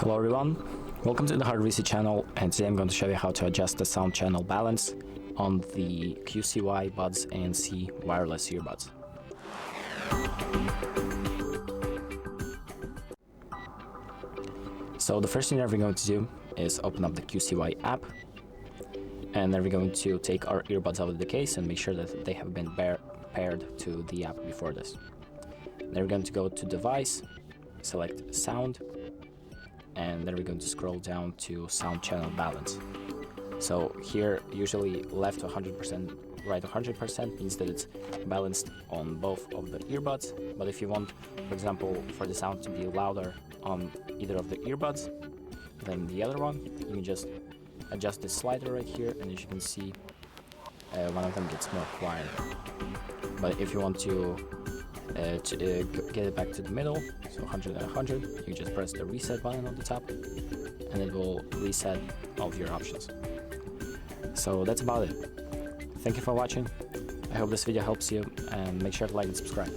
Hello everyone, welcome to the HardReset channel, and today I'm going to show you how to adjust the sound channel balance on the QCY Buds ANC wireless earbuds. So the first thing that we're going to do is open up the QCY app, and then we're going to take our earbuds out of the case and make sure that they have been paired to the app before this. Then we're going to go to device, select sound, and then we're going to scroll down to sound channel balance. So here, usually left 100%, right 100% means that it's balanced on both of the earbuds. But if you want, for example, for the sound to be louder on either of the earbuds than the other one, you can just adjust this slider right here, and as you can see, one of them gets more quiet. But if you want to get it back to the middle, so 100 and 100, you just press the reset button on the top, and it will reset all of your options. So that's about it. Thank you for watching. I hope this video helps you, and make sure to like and subscribe.